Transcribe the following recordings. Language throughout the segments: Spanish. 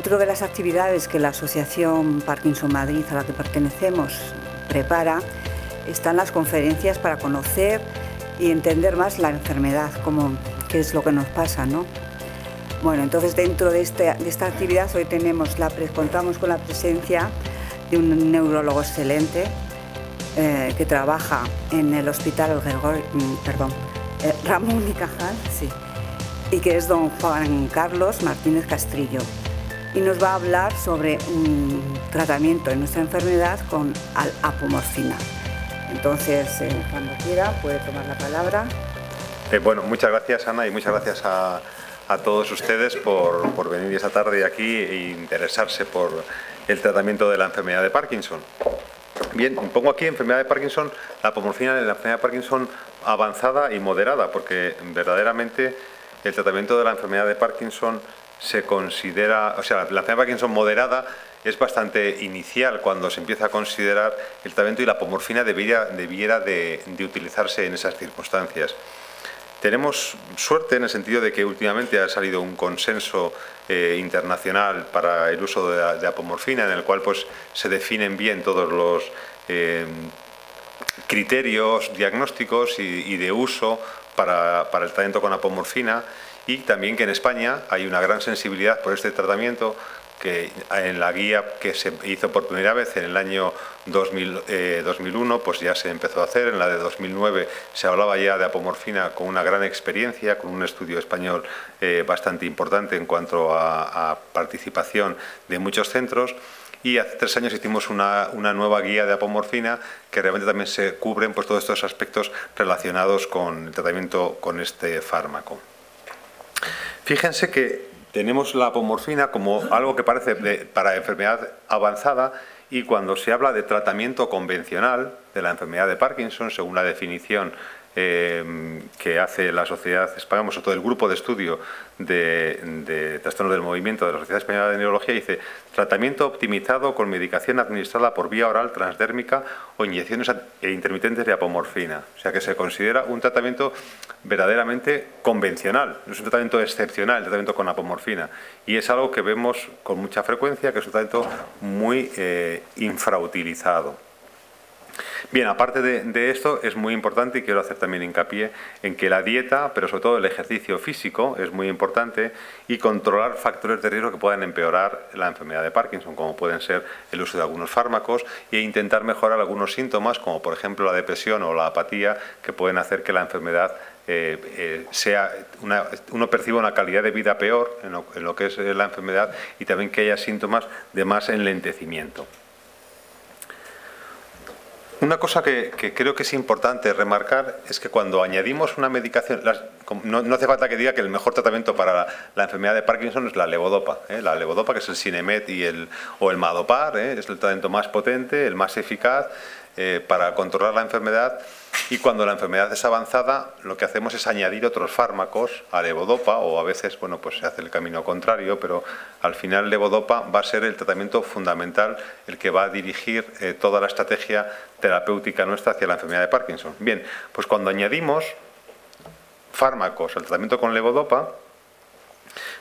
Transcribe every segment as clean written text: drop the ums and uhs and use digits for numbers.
Dentro de las actividades que la Asociación Parkinson Madrid, a la que pertenecemos, prepara, están las conferencias para conocer y entender más la enfermedad, qué es lo que nos pasa, ¿no? Bueno, entonces dentro de esta actividad hoy contamos con la presencia de un neurólogo excelente que trabaja en el Hospital Ramón y Cajal, sí, y que es don Juan Carlos Martínez Castrillo, y nos va a hablar sobre un tratamiento de nuestra enfermedad con apomorfina. Entonces, cuando quiera, puede tomar la palabra. Bueno, muchas gracias, Ana, y muchas gracias a todos ustedes por venir esta tarde aquí e interesarse por el tratamiento de la enfermedad de Parkinson. Bien, pongo aquí enfermedad de Parkinson, la apomorfina en la enfermedad de Parkinson avanzada y moderada, porque verdaderamente el tratamiento de la enfermedad de Parkinson se considera, o sea, la enfermedad de Parkinson moderada es bastante inicial cuando se empieza a considerar el tratamiento, y la apomorfina debiera de utilizarse en esas circunstancias. Tenemos suerte en el sentido de que últimamente ha salido un consenso internacional para el uso de apomorfina, en el cual pues se definen bien todos los criterios diagnósticos y de uso para el tratamiento con apomorfina, y también que en España hay una gran sensibilidad por este tratamiento, que en la guía que se hizo por primera vez en el año 2001 pues ya se empezó a hacer. En la de 2009 se hablaba ya de apomorfina con una gran experiencia, con un estudio español bastante importante en cuanto a participación de muchos centros, y hace 3 años hicimos una nueva guía de apomorfina que realmente también se cubren pues todos estos aspectos relacionados con el tratamiento con este fármaco. Fíjense que tenemos la apomorfina como algo que parece para enfermedad avanzada, y cuando se habla de tratamiento convencional de la enfermedad de Parkinson, según la definición que hace la Sociedad Española, sobre todo el grupo de estudio de trastornos del movimiento de la Sociedad Española de Neurología, dice: tratamiento optimizado con medicación administrada por vía oral transdérmica o inyecciones intermitentes de apomorfina. O sea que se considera un tratamiento verdaderamente convencional, no es un tratamiento excepcional el tratamiento con apomorfina, y es algo que vemos con mucha frecuencia, que es un tratamiento muy infrautilizado. Bien, aparte de esto, es muy importante, y quiero hacer también hincapié en que la dieta, pero sobre todo el ejercicio físico, es muy importante, y controlar factores de riesgo que puedan empeorar la enfermedad de Parkinson, como pueden ser el uso de algunos fármacos, e intentar mejorar algunos síntomas, como por ejemplo la depresión o la apatía, que pueden hacer que la enfermedad uno perciba una calidad de vida peor en lo que es la enfermedad, y también que haya síntomas de más enlentecimiento. Una cosa que creo que es importante remarcar es que cuando añadimos una medicación, no hace falta que diga que el mejor tratamiento para la enfermedad de Parkinson es la levodopa. La levodopa, que es el Sinemet o el Madopar, es el tratamiento más potente, el más eficaz para controlar la enfermedad. Y cuando la enfermedad es avanzada, lo que hacemos es añadir otros fármacos a levodopa, o a veces, bueno, pues se hace el camino contrario, pero al final levodopa va a ser el tratamiento fundamental, el que va a dirigir toda la estrategia terapéutica nuestra hacia la enfermedad de Parkinson. Bien, pues cuando añadimos fármacos al tratamiento con levodopa,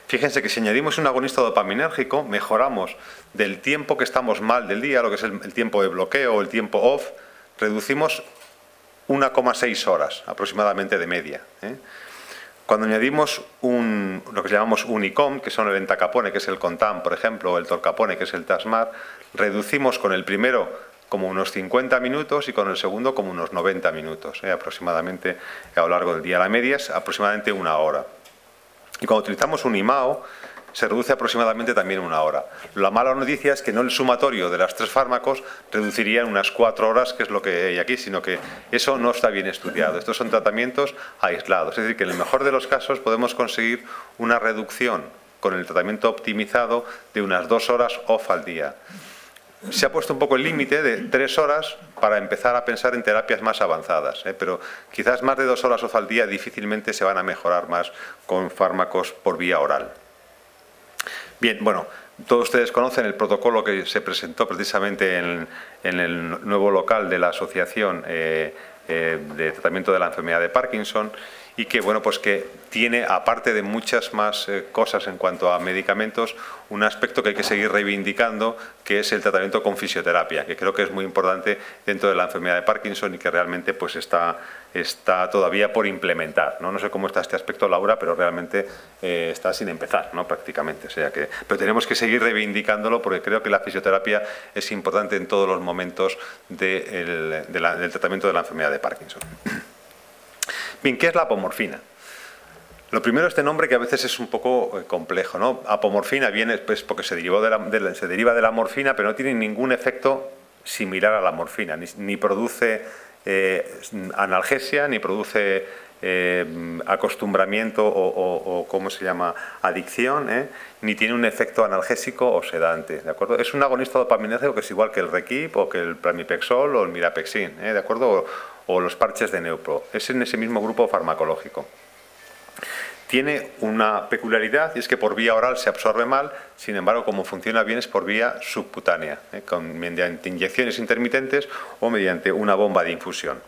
fíjense que si añadimos un agonista dopaminérgico, mejoramos del tiempo que estamos mal del día, lo que es el tiempo de bloqueo o el tiempo off, reducimos 1,6 horas aproximadamente de media. Cuando añadimos lo que llamamos Unicom, que son el entacapone, que es el Contam, por ejemplo, o el Tolcapone, que es el Tasmar, reducimos con el primero como unos 50 minutos y con el segundo como unos 90 minutos, aproximadamente a lo largo del día. La media es aproximadamente 1 hora. Y cuando utilizamos un IMAO, se reduce aproximadamente también 1 hora. La mala noticia es que no el sumatorio de los 3 fármacos reduciría en unas 4 horas, que es lo que hay aquí, sino que eso no está bien estudiado. Estos son tratamientos aislados, es decir, que en el mejor de los casos podemos conseguir una reducción con el tratamiento optimizado de unas 2 horas off al día. Se ha puesto un poco el límite de 3 horas para empezar a pensar en terapias más avanzadas, pero quizás más de 2 horas off al día difícilmente se van a mejorar más con fármacos por vía oral. Bien, bueno, todos ustedes conocen el protocolo que se presentó precisamente en el nuevo local de la Asociación de Tratamiento de la Enfermedad de Parkinson, y que, bueno, pues que tiene, aparte de muchas más cosas en cuanto a medicamentos, un aspecto que hay que seguir reivindicando, que es el tratamiento con fisioterapia, que creo que es muy importante dentro de la enfermedad de Parkinson y que realmente pues está todavía por implementar, ¿no? No sé cómo está este aspecto, Laura, pero realmente está sin empezar, ¿no? Prácticamente. O sea que, pero tenemos que seguir reivindicándolo porque creo que la fisioterapia es importante en todos los momentos del tratamiento de la enfermedad de Parkinson. Bien, ¿qué es la apomorfina? Lo primero, este nombre que a veces es un poco complejo, ¿no? Apomorfina viene pues, porque se deriva de la morfina, pero no tiene ningún efecto similar a la morfina, ni produce analgesia, ni produce acostumbramiento o ¿cómo se llama? Adicción, ni tiene un efecto analgésico o sedante, ¿de acuerdo? Es un agonista dopaminérgico que es igual que el Requip o que el Pramipexol o el Mirapexin, ¿de acuerdo? O los parches de Neupro. Es en ese mismo grupo farmacológico. Tiene una peculiaridad y es que por vía oral se absorbe mal, sin embargo, como funciona bien es por vía subcutánea, mediante inyecciones intermitentes o mediante una bomba de infusión.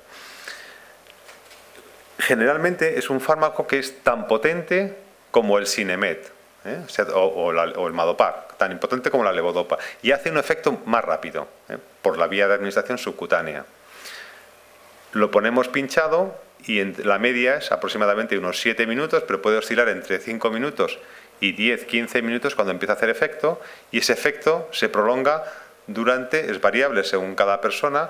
Generalmente es un fármaco que es tan potente como el Sinemet, o el Madopar, tan impotente como la levodopa, y hace un efecto más rápido, por la vía de administración subcutánea. Lo ponemos pinchado y la media es aproximadamente unos 7 minutos, pero puede oscilar entre 5 minutos y 10-15 minutos cuando empieza a hacer efecto, y ese efecto se prolonga durante, es variable según cada persona,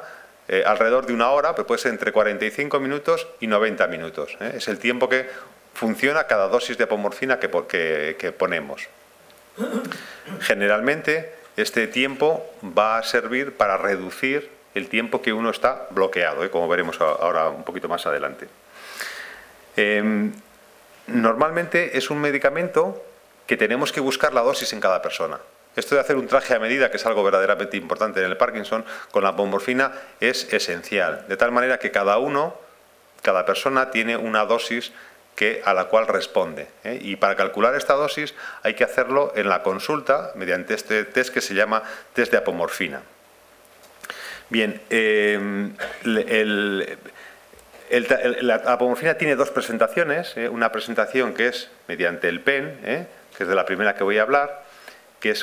alrededor de una hora, pero puede ser entre 45 minutos y 90 minutos. Es el tiempo que funciona cada dosis de apomorfina que ponemos. Generalmente este tiempo va a servir para reducir el tiempo que uno está bloqueado, como veremos ahora un poquito más adelante. Normalmente es un medicamento que tenemos que buscar la dosis en cada persona. Esto de hacer un traje a medida, que es algo verdaderamente importante en el Parkinson, con la apomorfina es esencial, de tal manera que cada persona tiene una dosis a la cual responde, y para calcular esta dosis hay que hacerlo en la consulta mediante este test que se llama test de apomorfina. Bien, la apomorfina tiene dos presentaciones, una presentación que es mediante el PEN, que es de la primera que voy a hablar, que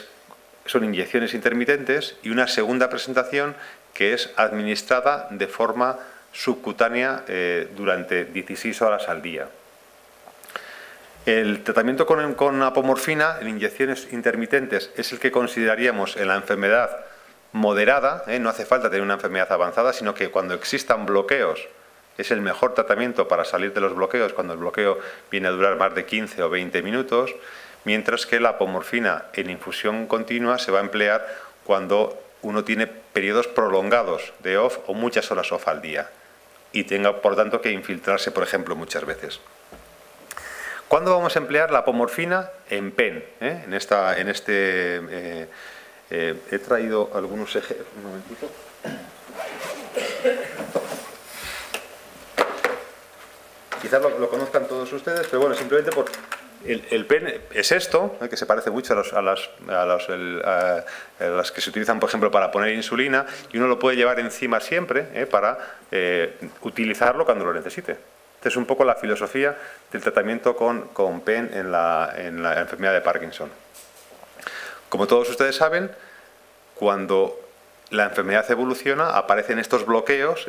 son inyecciones intermitentes, y una segunda presentación que es administrada de forma subcutánea durante 16 horas al día. El tratamiento con apomorfina en inyecciones intermitentes es el que consideraríamos en la enfermedad moderada, no hace falta tener una enfermedad avanzada, sino que cuando existan bloqueos es el mejor tratamiento para salir de los bloqueos, cuando el bloqueo viene a durar más de 15 o 20 minutos, mientras que la apomorfina en infusión continua se va a emplear cuando uno tiene periodos prolongados de OFF o muchas horas OFF al día y tenga, por tanto, que infiltrarse, por ejemplo, muchas veces. ¿Cuándo vamos a emplear la apomorfina? En PEN. He traído algunos ejemplos. Un momentito. Quizás lo conozcan todos ustedes, pero bueno, simplemente por... El PEN es esto, que se parece mucho a las que se utilizan, por ejemplo, para poner insulina, y uno lo puede llevar encima siempre para utilizarlo cuando lo necesite. Esta es un poco la filosofía del tratamiento con PEN en la enfermedad de Parkinson. Como todos ustedes saben, cuando la enfermedad evoluciona, aparecen estos bloqueos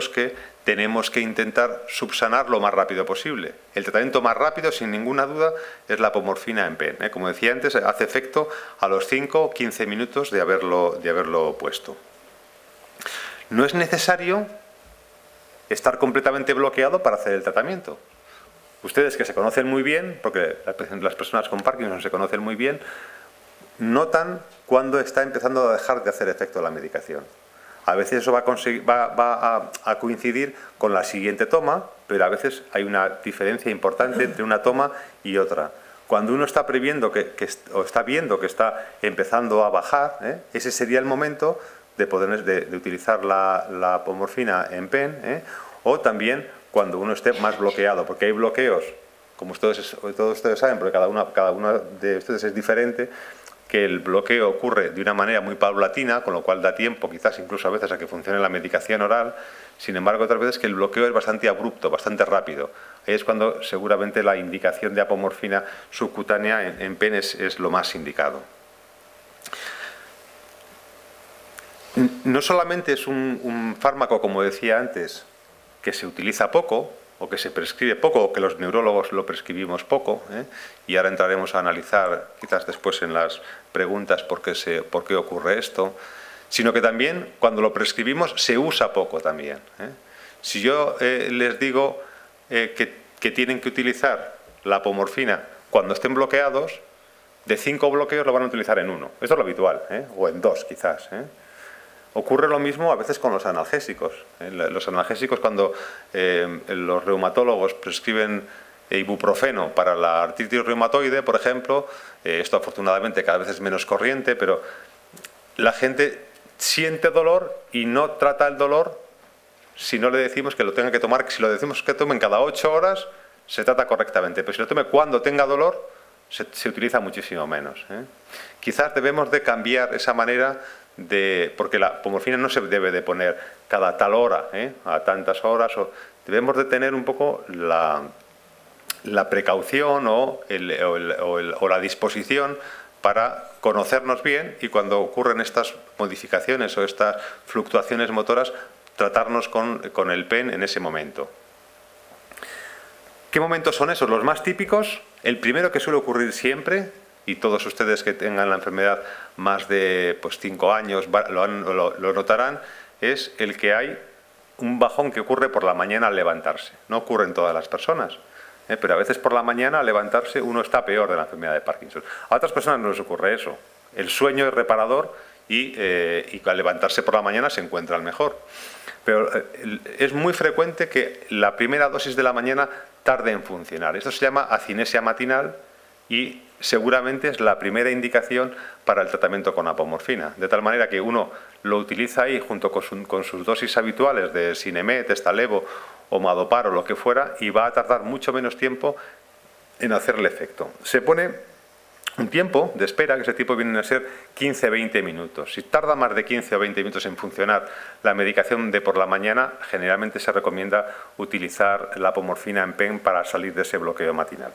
que tenemos que intentar subsanar lo más rápido posible. El tratamiento más rápido, sin ninguna duda, es la apomorfina en PEN. Como decía antes, hace efecto a los 5 o 15 minutos de haberlo puesto. No es necesario estar completamente bloqueado para hacer el tratamiento. Ustedes, que se conocen muy bien, porque las personas con Parkinson se conocen muy bien, notan cuando está empezando a dejar de hacer efecto la medicación. A veces eso va a coincidir con la siguiente toma, pero a veces hay una diferencia importante entre una toma y otra. Cuando uno está previendo o está viendo que está empezando a bajar, ese sería el momento de utilizar la apomorfina en PEN, o también cuando uno esté más bloqueado, porque hay bloqueos, como todos ustedes saben, porque cada uno de ustedes es diferente, que el bloqueo ocurre de una manera muy paulatina, con lo cual da tiempo quizás incluso a veces a que funcione la medicación oral. Sin embargo, otras veces que el bloqueo es bastante abrupto, bastante rápido. Ahí es cuando seguramente la indicación de apomorfina subcutánea en PEN es lo más indicado. No solamente es un fármaco, como decía antes, que se utiliza poco, o que se prescribe poco, o que los neurólogos lo prescribimos poco, y ahora entraremos a analizar, quizás después en las preguntas, por qué ocurre esto, sino que también, cuando lo prescribimos, se usa poco también. Si yo les digo que tienen que utilizar la apomorfina cuando estén bloqueados, de 5 bloqueos lo van a utilizar en 1. Esto es lo habitual, o en 2 quizás. Ocurre lo mismo a veces con los analgésicos. Los analgésicos, cuando los reumatólogos prescriben ibuprofeno para la artritis reumatoide, por ejemplo, esto afortunadamente cada vez es menos corriente, pero la gente siente dolor y no trata el dolor si no le decimos que lo tenga que tomar. Si lo decimos que tomen cada 8 horas, se trata correctamente, pero si lo tome cuando tenga dolor, se utiliza muchísimo menos. Quizás debemos de cambiar esa manera porque la apomorfina no se debe de poner cada tal hora, a tantas horas, debemos de tener un poco la precaución o la disposición para conocernos bien, y cuando ocurren estas modificaciones o estas fluctuaciones motoras, tratarnos con el PEN en ese momento. ¿Qué momentos son esos? Los más típicos. El primero que suele ocurrir siempre, y todos ustedes que tengan la enfermedad más de 5 años lo notarán, es el que hay un bajón que ocurre por la mañana al levantarse. No ocurre en todas las personas, pero a veces por la mañana al levantarse uno está peor de la enfermedad de Parkinson. A otras personas no les ocurre eso. El sueño es reparador y al levantarse por la mañana se encuentran mejor. Pero es muy frecuente que la primera dosis de la mañana tarde en funcionar. Esto se llama acinesia matinal y seguramente es la primera indicación para el tratamiento con apomorfina. De tal manera que uno lo utiliza ahí junto con sus dosis habituales de Sinemet, Estalevo o Madopar o lo que fuera, y va a tardar mucho menos tiempo en hacerle efecto. Se pone un tiempo de espera, que ese tiempo viene a ser 15-20 minutos. Si tarda más de 15 o 20 minutos en funcionar la medicación de por la mañana, generalmente se recomienda utilizar la apomorfina en PEN para salir de ese bloqueo matinal.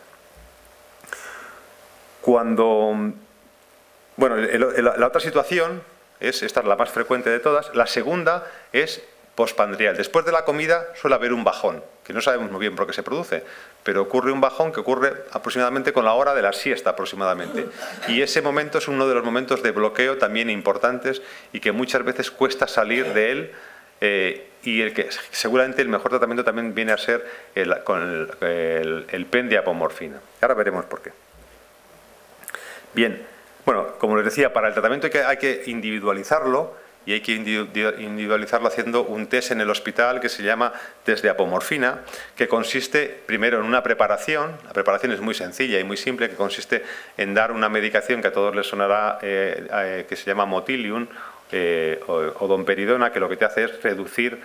La otra situación esta es la más frecuente de todas. La segunda es postpandrial. Después de la comida suele haber un bajón, que no sabemos muy bien por qué se produce, pero ocurre un bajón que ocurre aproximadamente con la hora de la siesta aproximadamente. Y ese momento es uno de los momentos de bloqueo también importantes y que muchas veces cuesta salir de él, y seguramente el mejor tratamiento también viene a ser el PEN de apomorfina. Ahora veremos por qué. Bien, bueno, como les decía, para el tratamiento hay que individualizarlo, y hay que individualizarlo haciendo un test en el hospital que se llama test de apomorfina, que consiste primero en una preparación. La preparación es muy sencilla y muy simple, que consiste en dar una medicación que a todos les sonará, que se llama Motilium o domperidona, que lo que te hace es reducir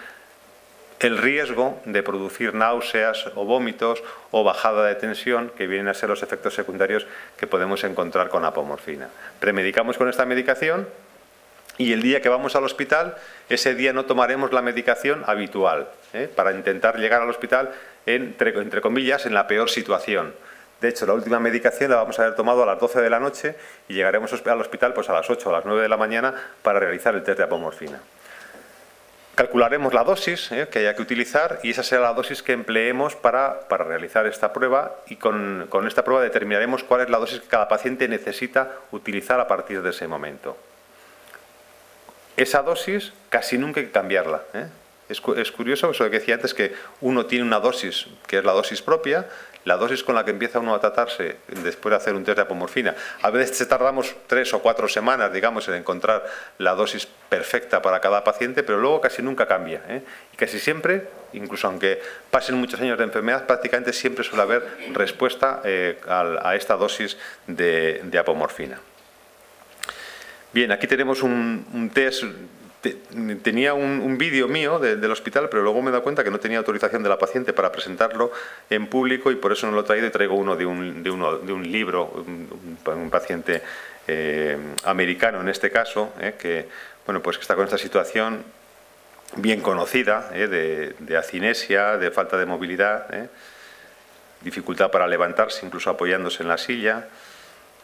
el riesgo de producir náuseas o vómitos o bajada de tensión, que vienen a ser los efectos secundarios que podemos encontrar con apomorfina. Premedicamos con esta medicación, y el día que vamos al hospital, ese día no tomaremos la medicación habitual, para intentar llegar al hospital, entre comillas, en la peor situación. De hecho, la última medicación la vamos a haber tomado a las 12 de la noche y llegaremos al hospital a las 8 o a las 9 de la mañana para realizar el test de apomorfina. Calcularemos la dosis que haya que utilizar, y esa será la dosis que empleemos para realizar esta prueba, y con esta prueba determinaremos cuál es la dosis que cada paciente necesita utilizar a partir de ese momento. Esa dosis casi nunca hay que cambiarla. Es curioso eso que decía antes, que uno tiene una dosis que es la dosis propia, la dosis con la que empieza uno a tratarse después de hacer un test de apomorfina. A veces tardamos 3 o 4 semanas, digamos, en encontrar la dosis perfecta para cada paciente, pero luego casi nunca cambia. Y casi siempre, incluso aunque pasen muchos años de enfermedad, prácticamente siempre suele haber respuesta a esta dosis de apomorfina. Bien, aquí tenemos un test. Tenía un vídeo mío del hospital, pero luego me he dado cuenta que no tenía autorización de la paciente para presentarlo en público, y por eso no lo he traído, y traigo uno de un libro, un paciente americano en este caso, que, bueno, pues que está con esta situación bien conocida, de acinesia, de falta de movilidad, dificultad para levantarse, incluso apoyándose en la silla,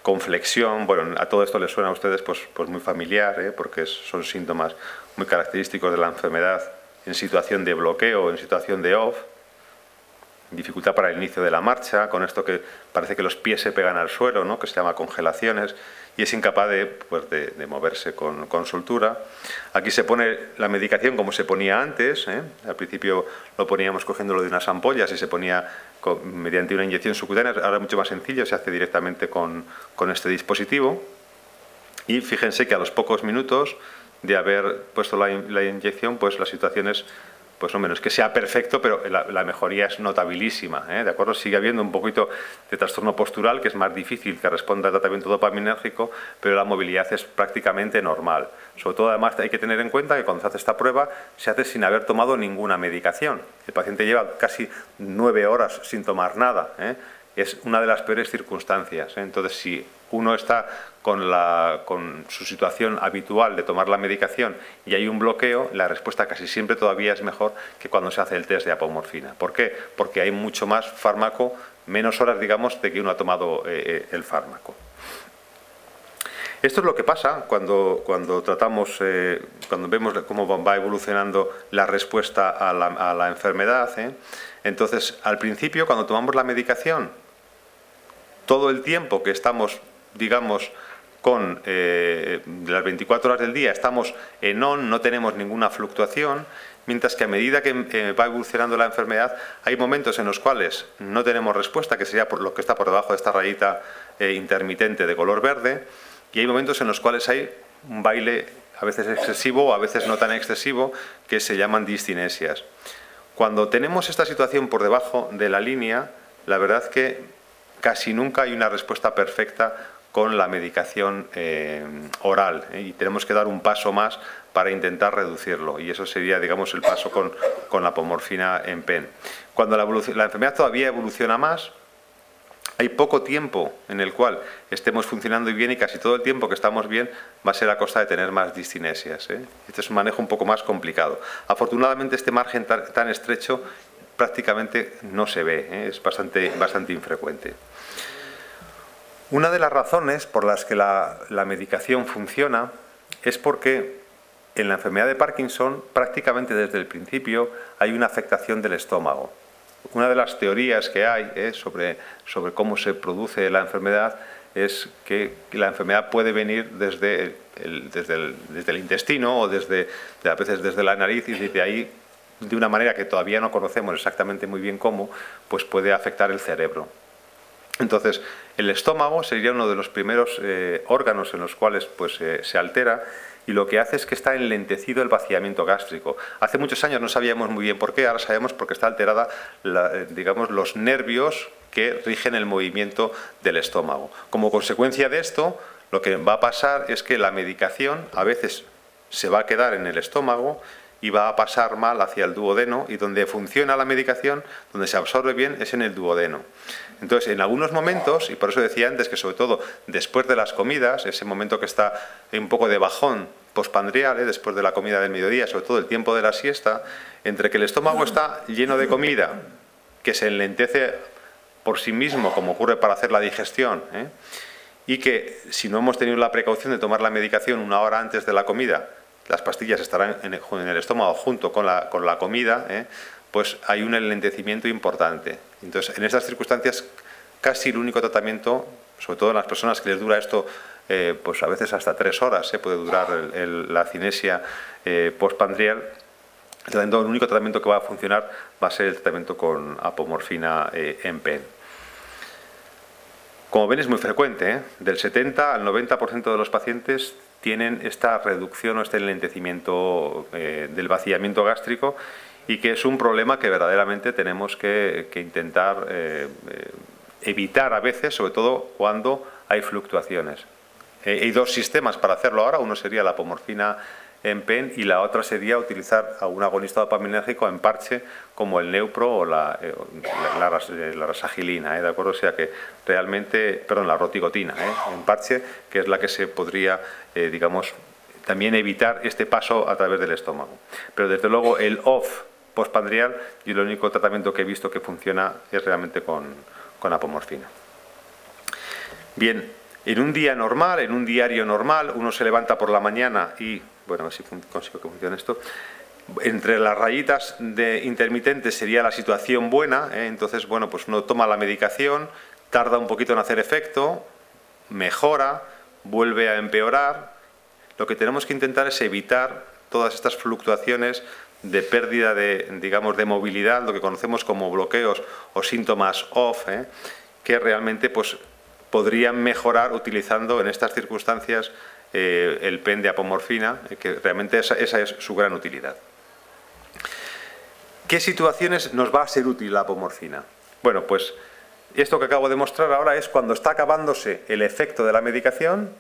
con flexión. Bueno, a todo esto les suena a ustedes pues muy familiar, porque son síntomas muy característicos de la enfermedad en situación de bloqueo, en situación de off, dificultad para el inicio de la marcha, con esto que parece que los pies se pegan al suelo, ¿no?, que se llama congelaciones, y es incapaz de moverse con soltura. Aquí se pone la medicación como se ponía antes, al principio lo poníamos cogiéndolo de unas ampollas y se ponía mediante una inyección subcutánea, ahora es mucho más sencillo, se hace directamente con este dispositivo, y fíjense que a los pocos minutos de haber puesto la inyección, pues la situación es, pues no menos que sea perfecto, pero la mejoría es notabilísima, ¿de acuerdo? Sigue habiendo un poquito de trastorno postural, que es más difícil que responda al tratamiento dopaminérgico, pero la movilidad es prácticamente normal. Sobre todo, además, hay que tener en cuenta que cuando se hace esta prueba, se hace sin haber tomado ninguna medicación. El paciente lleva casi 9 horas sin tomar nada, Es una de las peores circunstancias, Entonces, si uno está con su situación habitual de tomar la medicación y hay un bloqueo, la respuesta casi siempre todavía es mejor que cuando se hace el test de apomorfina. ¿Por qué? Porque hay mucho más fármaco, menos horas, digamos, de que uno ha tomado el fármaco. Esto es lo que pasa cuando tratamos, cuando vemos cómo va evolucionando la respuesta a la enfermedad. Entonces, al principio, cuando tomamos la medicación, todo el tiempo que estamos, digamos, con las 24 horas del día, estamos en on, no tenemos ninguna fluctuación, mientras que a medida que va evolucionando la enfermedad, hay momentos en los cuales no tenemos respuesta, que sería por lo que está por debajo de esta rayita intermitente de color verde, y hay momentos en los cuales hay un baile a veces excesivo o a veces no tan excesivo, que se llaman discinesias. Cuando tenemos esta situación por debajo de la línea, la verdad que casi nunca hay una respuesta perfecta con la medicación oral, y tenemos que dar un paso más para intentar reducirlo, y eso sería, digamos, el paso con la apomorfina en PEN. Cuando la enfermedad todavía evoluciona más, hay poco tiempo en el cual estemos funcionando bien, y casi todo el tiempo que estamos bien va a ser a costa de tener más discinesias. Este es un manejo un poco más complicado. Afortunadamente, este margen tan estrecho prácticamente no se ve, es bastante infrecuente. Una de las razones por las que la medicación funciona es porque en la enfermedad de Parkinson prácticamente desde el principio hay una afectación del estómago. Una de las teorías que hay sobre cómo se produce la enfermedad es que la enfermedad puede venir desde el intestino o a veces desde la nariz, y desde ahí, de una manera que todavía no conocemos exactamente muy bien cómo, pues puede afectar el cerebro. Entonces, el estómago sería uno de los primeros órganos en los cuales pues, se altera, y lo que hace es que está enlentecido el vaciamiento gástrico. Hace muchos años no sabíamos muy bien por qué, ahora sabemos porque está alterada, digamos, los nervios que rigen el movimiento del estómago. Como consecuencia de esto, lo que va a pasar es que la medicación a veces se va a quedar en el estómago y va a pasar mal hacia el duodeno, y donde funciona la medicación, donde se absorbe bien, es en el duodeno. Entonces, en algunos momentos, y por eso decía antes que sobre todo después de las comidas, ese momento que está un poco de bajón postpandrial, después de la comida del mediodía, sobre todo el tiempo de la siesta, entre que el estómago está lleno de comida, que se enlentece por sí mismo, como ocurre para hacer la digestión, y que si no hemos tenido la precaución de tomar la medicación una hora antes de la comida, las pastillas estarán en el estómago junto con la comida, pues hay un enlentecimiento importante. Entonces, en estas circunstancias, casi el único tratamiento, sobre todo en las personas que les dura esto, pues a veces hasta 3 horas, puede durar la cinesia postpandrial, el único tratamiento que va a funcionar va a ser el tratamiento con apomorfina en PEN. Como ven, es muy frecuente, del 70 al 90% de los pacientes tienen esta reducción o este enlentecimiento del vaciamiento gástrico, y que es un problema que verdaderamente tenemos que intentar evitar a veces, sobre todo cuando hay fluctuaciones. Hay 2 sistemas para hacerlo ahora. Uno sería la apomorfina en PEN, y la otra sería utilizar a un agonista dopaminérgico en parche como el Neupro o la rasagilina, ¿de acuerdo? O sea que realmente, perdón, la rotigotina, en parche, que es la que se podría, digamos, también evitar este paso a través del estómago. Pero desde luego el OFF postprandial, y el único tratamiento que he visto que funciona es realmente con apomorfina. Bien, en un día normal, en un diario normal, uno se levanta por la mañana y, bueno, a ver si consigo que funcione esto, entre las rayitas de intermitentes sería la situación buena, entonces, bueno, pues uno toma la medicación, tarda un poquito en hacer efecto, mejora, vuelve a empeorar. Lo que tenemos que intentar es evitar todas estas fluctuaciones de pérdida de, digamos, de movilidad, lo que conocemos como bloqueos o síntomas OFF, que realmente pues podrían mejorar utilizando en estas circunstancias el PEN de apomorfina, que realmente esa es su gran utilidad. ¿Qué situaciones nos va a ser útil la apomorfina? Bueno, pues esto que acabo de mostrar ahora es cuando está acabándose el efecto de la medicación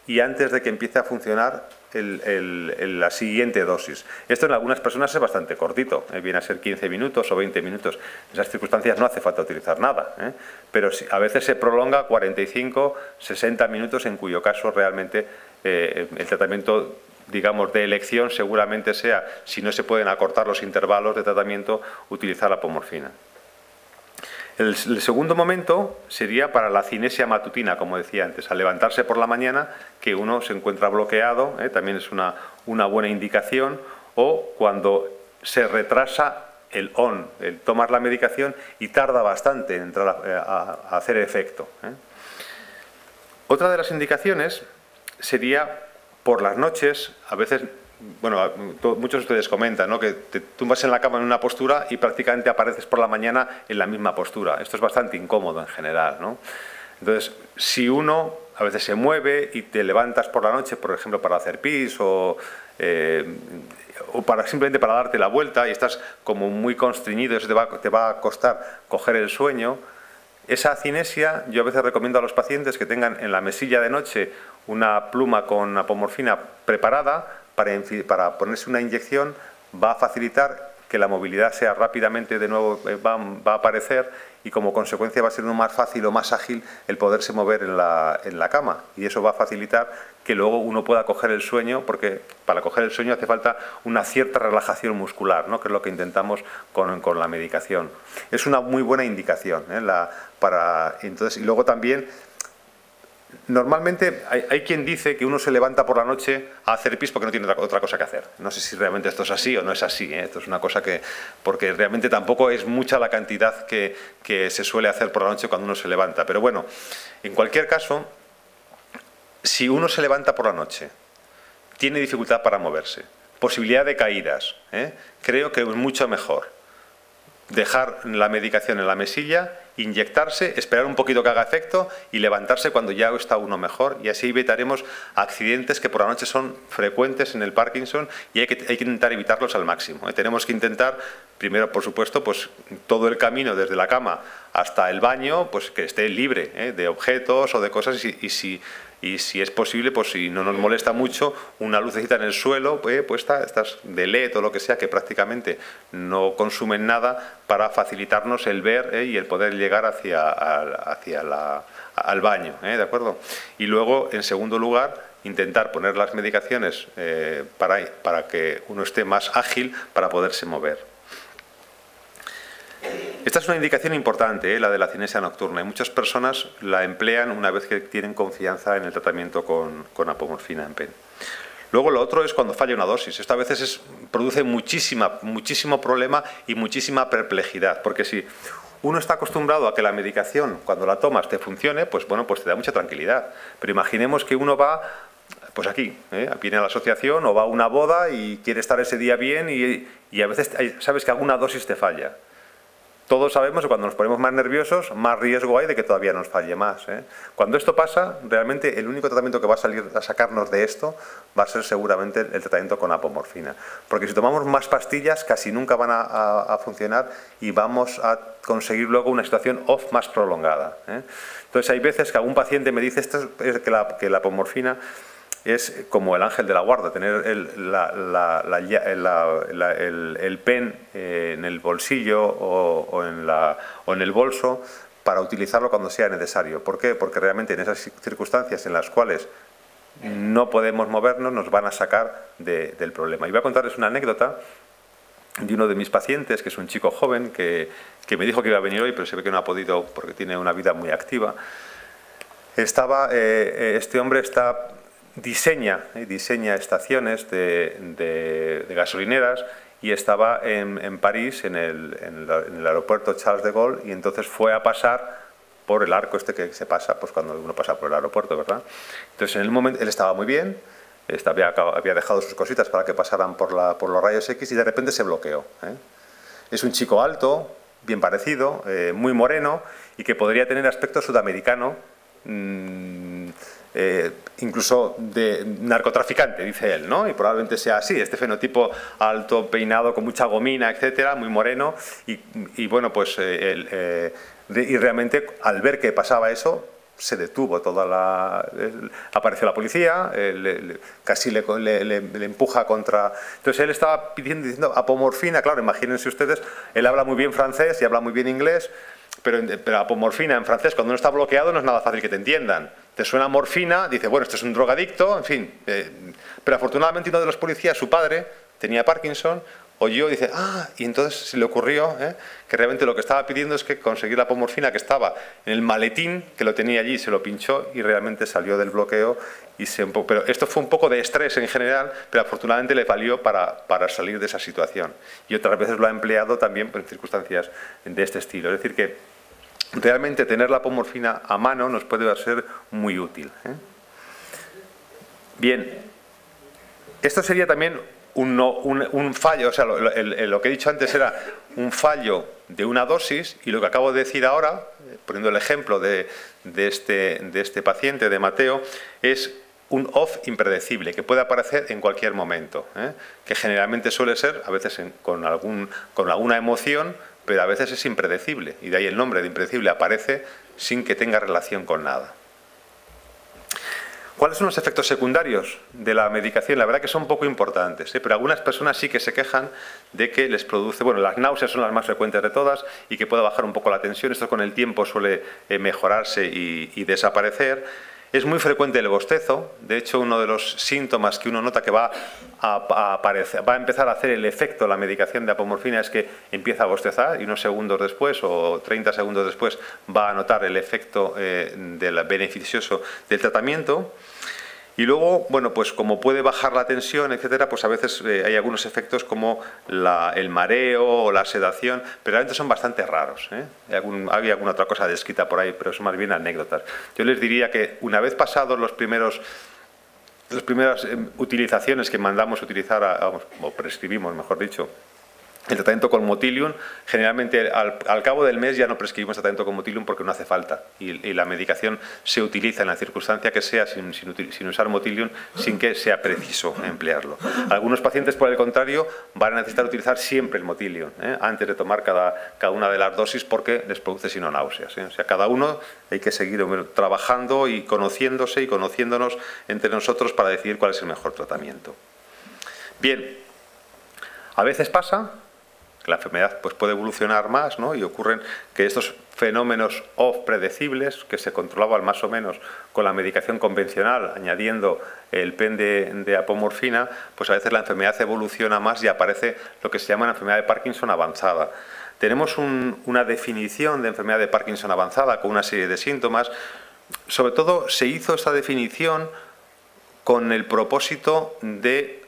y antes de que empiece a funcionar la siguiente dosis. Esto en algunas personas es bastante cortito, viene a ser 15 minutos o 20 minutos. En esas circunstancias no hace falta utilizar nada, pero a veces se prolonga 45, 60 minutos, en cuyo caso realmente el tratamiento, digamos, de elección seguramente sea, si no se pueden acortar los intervalos de tratamiento, utilizar la apomorfina. El segundo momento sería para la cinesia matutina, como decía antes, al levantarse por la mañana, que uno se encuentra bloqueado, también es una buena indicación, o cuando se retrasa el ON, el tomar la medicación y tarda bastante en entrar a hacer efecto. Otra de las indicaciones sería por las noches, a veces. Bueno, muchos de ustedes comentan, ¿no?, que te tumbas en la cama en una postura y prácticamente apareces por la mañana en la misma postura. Esto es bastante incómodo en general, ¿no? Entonces, si uno a veces se mueve y te levantas por la noche, por ejemplo, para hacer pis o simplemente para darte la vuelta y estás como muy constreñido, eso te va a costar coger el sueño. Esa cinesia, yo a veces recomiendo a los pacientes que tengan en la mesilla de noche una pluma con apomorfina preparada para ponerse una inyección. Va a facilitar que la movilidad sea rápidamente, de nuevo va a aparecer, y como consecuencia va a ser más fácil o más ágil el poderse mover en la cama, y eso va a facilitar que luego uno pueda coger el sueño, porque para coger el sueño hace falta una cierta relajación muscular, ¿no?, que es lo que intentamos con la medicación. Es una muy buena indicación, entonces, y luego también normalmente hay quien dice que uno se levanta por la noche a hacer pis porque no tiene otra cosa que hacer. No sé si realmente esto es así o no es así, Esto es una cosa porque realmente tampoco es mucha la cantidad que se suele hacer por la noche cuando uno se levanta. Pero bueno, en cualquier caso, si uno se levanta por la noche, tiene dificultad para moverse, posibilidad de caídas, creo que es mucho mejor dejar la medicación en la mesilla, inyectarse, esperar un poquito que haga efecto y levantarse cuando ya está uno mejor, y así evitaremos accidentes que por la noche son frecuentes en el Parkinson y hay que intentar evitarlos al máximo. Tenemos que intentar, primero, por supuesto, pues todo el camino desde la cama hasta el baño, pues que esté libre de objetos o de cosas, y si es posible, pues si no nos molesta mucho, una lucecita en el suelo, puesta, estas de LED o lo que sea, que prácticamente no consumen nada, para facilitarnos el ver y el poder llegar al baño, ¿de acuerdo? Y luego, en segundo lugar, intentar poner las medicaciones para que uno esté más ágil para poderse mover. Esta es una indicación importante, la de la cinesia nocturna, y muchas personas la emplean una vez que tienen confianza en el tratamiento con apomorfina en PEN. Luego lo otro es cuando falla una dosis. Esto a veces produce muchísimo problema y muchísima perplejidad, porque si uno está acostumbrado a que la medicación, cuando la tomas, te funcione, pues bueno, pues te da mucha tranquilidad. Pero imaginemos que uno va, pues aquí, viene a la asociación o va a una boda y quiere estar ese día bien y a veces sabes que alguna dosis te falla. Todos sabemos que cuando nos ponemos más nerviosos, más riesgo hay de que todavía nos falle más. Cuando esto pasa, realmente el único tratamiento que va a sacarnos de esto va a ser seguramente el tratamiento con apomorfina. Porque si tomamos más pastillas, casi nunca van a funcionar y vamos a conseguir luego una situación OFF más prolongada. Entonces hay veces que algún paciente me dice que la apomorfina es como el ángel de la guarda, tener el pen en el bolsillo o en el bolso para utilizarlo cuando sea necesario. ¿Por qué? Porque realmente en esas circunstancias en las cuales no podemos movernos nos van a sacar del problema. Y voy a contarles una anécdota de uno de mis pacientes, que es un chico joven que me dijo que iba a venir hoy, pero se ve que no ha podido porque tiene una vida muy activa. Este hombre diseña estaciones de gasolineras y estaba en París, en el aeropuerto Charles de Gaulle, y entonces fue a pasar por el arco este que se pasa pues cuando uno pasa por el aeropuerto, ¿verdad? Entonces en el momento él estaba muy bien, había dejado sus cositas para que pasaran por los rayos X y de repente se bloqueó, ¿eh? Es un chico alto, bien parecido, muy moreno y que podría tener aspecto sudamericano, incluso de narcotraficante, dice él, ¿no? Y probablemente sea así, este fenotipo alto, peinado, con mucha gomina, etcétera, muy moreno, y bueno, pues y realmente al ver que pasaba eso, se detuvo apareció la policía, casi le empuja contra... Entonces él estaba diciendo apomorfina, claro, imagínense ustedes, él habla muy bien francés y habla muy bien inglés, pero apomorfina en francés, cuando uno está bloqueado, no es nada fácil que te entiendan. Te suena morfina, dice, bueno, este es un drogadicto, en fin. Pero afortunadamente uno de los policías, su padre, tenía Parkinson, oyó, dice, y entonces se le ocurrió que realmente lo que estaba pidiendo es que conseguir la apomorfina que estaba en el maletín, que lo tenía allí, se lo pinchó y realmente salió del bloqueo. Pero esto fue un poco de estrés en general, pero afortunadamente le valió para salir de esa situación. Y otras veces lo ha empleado también en circunstancias de este estilo. Es decir, que realmente tener la apomorfina a mano nos puede ser muy útil, ¿eh? Bien, esto sería también un fallo, o sea, lo que he dicho antes era un fallo de una dosis, y lo que acabo de decir ahora, poniendo el ejemplo de este paciente, de Mateo, es un off impredecible que puede aparecer en cualquier momento, ¿eh? Que generalmente suele ser, a veces con alguna emoción, pero a veces es impredecible, y de ahí el nombre de impredecible, aparece sin que tenga relación con nada. ¿Cuáles son los efectos secundarios de la medicación? La verdad que son poco importantes, pero algunas personas sí que se quejan de que les produce, bueno, las náuseas son las más frecuentes de todas y que puede bajar un poco la tensión. Esto con el tiempo suele mejorarse y desaparecer. Es muy frecuente el bostezo. De hecho, uno de los síntomas que uno nota que va a empezar a hacer el efecto de la medicación de apomorfina es que empieza a bostezar, y unos segundos después o 30 segundos después va a notar el efecto beneficioso del tratamiento. Y luego, bueno, pues como puede bajar la tensión, etcétera, pues a veces hay algunos efectos como el mareo o la sedación, pero realmente son bastante raros, ¿eh? Hay alguna otra cosa descrita por ahí, pero son más bien anécdotas. Yo les diría que una vez pasados las primeras utilizaciones que mandamos utilizar, o prescribimos, mejor dicho, el tratamiento con Motilium, generalmente al cabo del mes ya no prescribimos tratamiento con Motilium porque no hace falta, y la medicación se utiliza en la circunstancia que sea sin usar Motilium, sin que sea preciso emplearlo. Algunos pacientes, por el contrario, van a necesitar utilizar siempre el Motilium, antes de tomar cada una de las dosis, porque les produce sino náuseas, O sea, cada uno hay que seguir trabajando y conociéndose y conociéndonos entre nosotros para decidir cuál es el mejor tratamiento. Bien, a veces pasa que la enfermedad pues puede evolucionar más, ¿no? Y ocurren que estos fenómenos off predecibles, que se controlaban más o menos con la medicación convencional, añadiendo el pen de apomorfina, pues a veces la enfermedad evoluciona más y aparece lo que se llama una enfermedad de Parkinson avanzada. Tenemos una definición de enfermedad de Parkinson avanzada con una serie de síntomas. Sobre todo se hizo esta definición con el propósito de,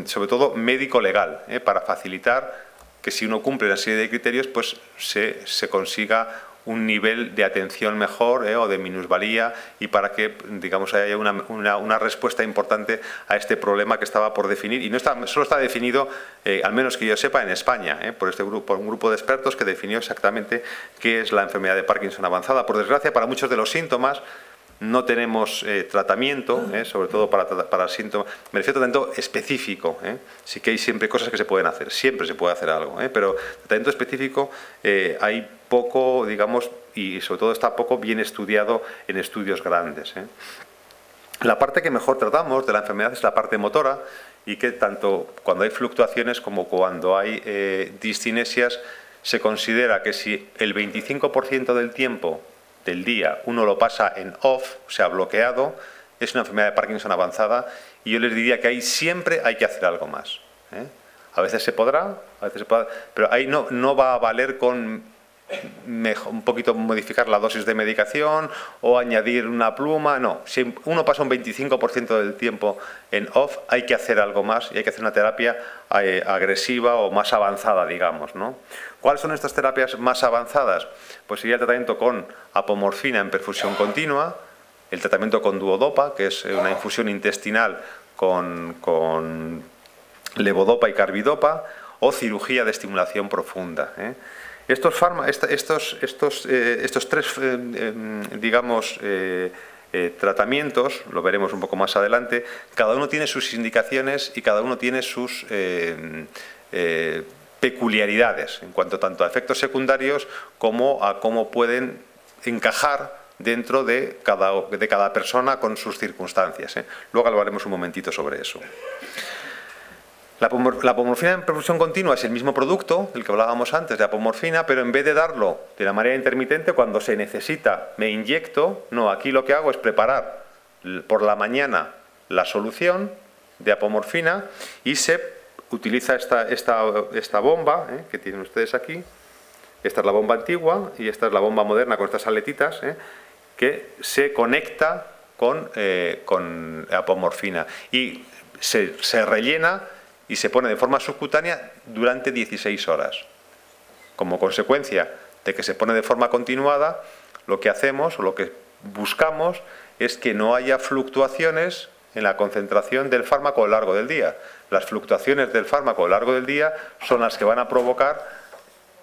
sobre todo, médico-legal, para facilitar que si uno cumple una serie de criterios, pues se consiga un nivel de atención mejor, o de minusvalía, y para que, digamos, haya una respuesta importante a este problema que estaba por definir. Y no solo está definido, al menos que yo sepa, en España, por un grupo de expertos que definió exactamente qué es la enfermedad de Parkinson avanzada. Por desgracia, para muchos de los síntomas no tenemos tratamiento, sobre todo para síntomas. Me refiero a tratamiento específico. Sí que hay siempre cosas que se pueden hacer, siempre se puede hacer algo, pero tratamiento específico hay poco, digamos, y sobre todo está poco bien estudiado en estudios grandes. La parte que mejor tratamos de la enfermedad es la parte motora, y que tanto cuando hay fluctuaciones como cuando hay discinesias se considera que si el 25% del tiempo del día uno lo pasa en off, o sea, bloqueado, es una enfermedad de Parkinson avanzada, y yo les diría que ahí siempre hay que hacer algo más. A veces se podrá, pero ahí no va a valer con un poquito modificar la dosis de medicación o añadir una pluma, no. Si uno pasa un 25% del tiempo en off, hay que hacer algo más y hay que hacer una terapia agresiva o más avanzada, digamos, ¿no? ¿Cuáles son estas terapias más avanzadas? Pues sería el tratamiento con apomorfina en perfusión continua, el tratamiento con duodopa, que es una infusión intestinal con levodopa y carbidopa, o cirugía de estimulación profunda. Estos tres, digamos, tratamientos, lo veremos un poco más adelante, cada uno tiene sus indicaciones y cada uno tiene sus peculiaridades en cuanto tanto a efectos secundarios como a cómo pueden encajar dentro de cada persona con sus circunstancias. Luego hablaremos un momentito sobre eso. La apomorfina en perfusión continua es el mismo producto, el que hablábamos antes de apomorfina, pero en vez de darlo de la manera intermitente, cuando se necesita me inyecto, no, aquí lo que hago es preparar por la mañana la solución de apomorfina y se utiliza esta bomba que tienen ustedes aquí. Esta es la bomba antigua y esta es la bomba moderna con estas aletitas que se conecta con apomorfina y se rellena y se pone de forma subcutánea durante 16 horas. Como consecuencia de que se pone de forma continuada, lo que hacemos o lo que buscamos es que no haya fluctuaciones en la concentración del fármaco a lo largo del día. Las fluctuaciones del fármaco a lo largo del día son las que van a provocar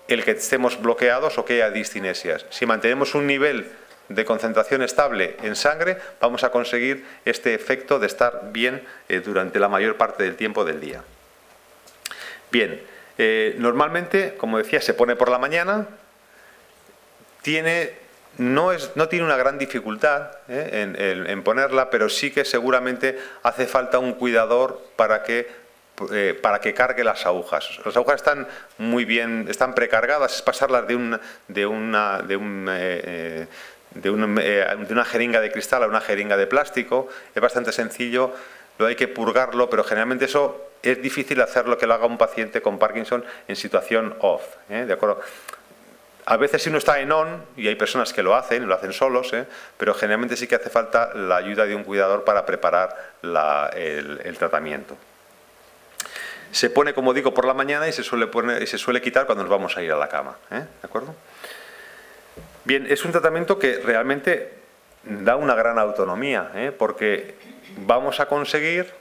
el que estemos bloqueados o que haya discinesias. Si mantenemos un nivel de concentración estable en sangre, vamos a conseguir este efecto de estar bien durante la mayor parte del tiempo del día. Bien, normalmente, como decía, se pone por la mañana, no tiene una gran dificultad en ponerla, pero sí que seguramente hace falta un cuidador para que cargue las agujas. Las agujas están muy bien, están precargadas, es pasarlas de una jeringa de cristal a una jeringa de plástico. Es bastante sencillo, hay que purgarlo, pero generalmente eso es difícil hacerlo que lo haga un paciente con Parkinson en situación off, ¿de acuerdo? A veces si uno está en on, y hay personas que lo hacen solos, pero generalmente sí que hace falta la ayuda de un cuidador para preparar el tratamiento. Se pone, como digo, por la mañana y se suele quitar cuando nos vamos a ir a la cama, ¿de acuerdo? Bien, es un tratamiento que realmente da una gran autonomía, porque vamos a conseguir,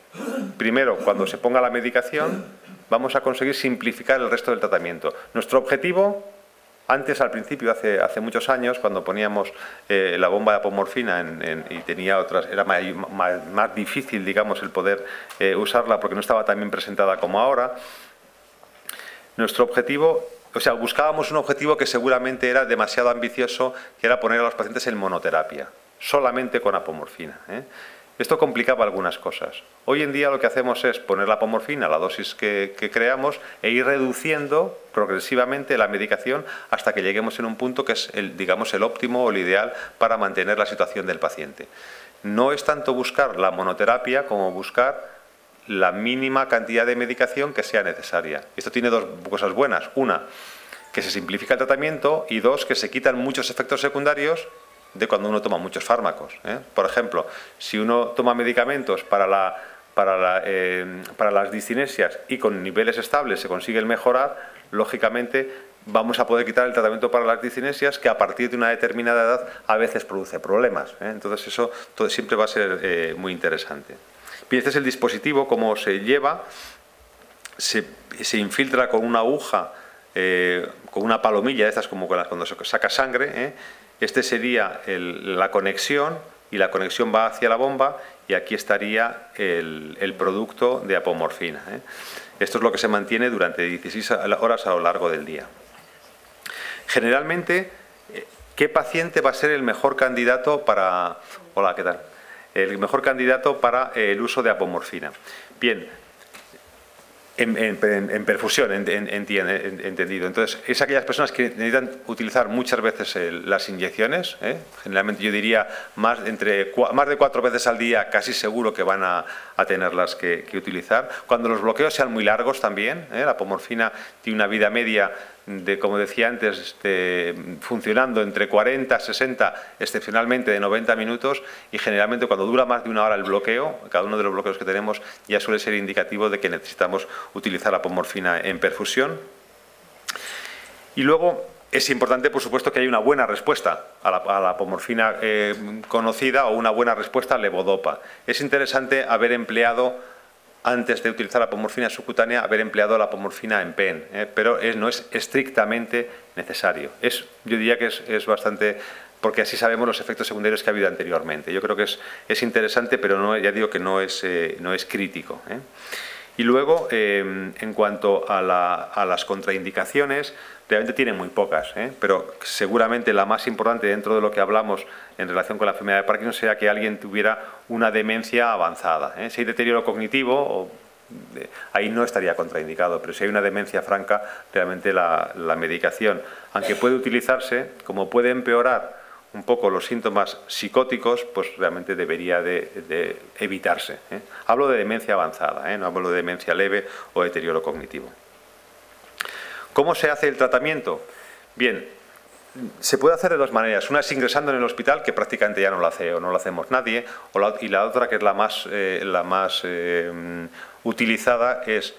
primero, cuando se ponga la medicación, vamos a conseguir simplificar el resto del tratamiento. Nuestro objetivo, antes, al principio, hace muchos años, cuando poníamos la bomba de apomorfina y tenía otras, era más difícil, digamos, el poder usarla porque no estaba tan bien presentada como ahora. Nuestro objetivo, o sea, buscábamos un objetivo que seguramente era demasiado ambicioso, que era poner a los pacientes en monoterapia, solamente con apomorfina. Esto complicaba algunas cosas. Hoy en día lo que hacemos es poner la apomorfina, la dosis que creamos, e ir reduciendo progresivamente la medicación hasta que lleguemos en un punto que es, digamos, el óptimo o el ideal para mantener la situación del paciente. No es tanto buscar la monoterapia como buscar la mínima cantidad de medicación que sea necesaria. Esto tiene dos cosas buenas. Una, que se simplifica el tratamiento, y dos, que se quitan muchos efectos secundarios de cuando uno toma muchos fármacos. Por ejemplo, si uno toma medicamentos para las discinesias y con niveles estables se consigue el mejorar, lógicamente vamos a poder quitar el tratamiento para las discinesias, que a partir de una determinada edad a veces produce problemas. Entonces eso siempre va a ser muy interesante. Bien, este es el dispositivo, cómo se lleva. Se infiltra con una aguja, con una palomilla de estas, como cuando se saca sangre. Este sería la conexión, y la conexión va hacia la bomba, y aquí estaría el producto de apomorfina. Esto es lo que se mantiene durante 16 horas a lo largo del día. Generalmente, ¿qué paciente va a ser el mejor candidato para... Hola, ¿qué tal? el mejor candidato para el uso de apomorfina. Bien, en perfusión, entendido. Entonces, es aquellas personas que necesitan utilizar muchas veces las inyecciones, generalmente yo diría más de 4 veces al día, casi seguro que van a tenerlas que utilizar. Cuando los bloqueos sean muy largos también, la apomorfina tiene una vida media de, como decía antes, funcionando entre 40, 60, excepcionalmente de 90 minutos, y generalmente cuando dura más de 1 hora el bloqueo, cada uno de los bloqueos que tenemos ya suele ser indicativo de que necesitamos utilizar la apomorfina en perfusión. Y luego es importante, por supuesto, que haya una buena respuesta a la apomorfina conocida o una buena respuesta a levodopa. Es interesante haber empleado, antes de utilizar la apomorfina subcutánea, haber empleado la apomorfina en PEN, pero no es estrictamente necesario. Yo diría que es bastante, porque así sabemos los efectos secundarios que ha habido anteriormente. Yo creo que es interesante, pero no, ya digo que no es crítico. Y luego, en cuanto a las contraindicaciones, realmente tiene muy pocas, pero seguramente la más importante dentro de lo que hablamos en relación con la enfermedad de Parkinson sería que alguien tuviera una demencia avanzada. Si hay deterioro cognitivo, ahí no estaría contraindicado, pero si hay una demencia franca, realmente la medicación, aunque puede utilizarse, como puede empeorar un poco los síntomas psicóticos, pues realmente debería de evitarse. Hablo de demencia avanzada, no hablo de demencia leve o deterioro cognitivo. ¿Cómo se hace el tratamiento? Bien, se puede hacer de 2 maneras. Una es ingresando en el hospital, que prácticamente ya no lo hace o no lo hacemos nadie, y la otra, que es la más utilizada, es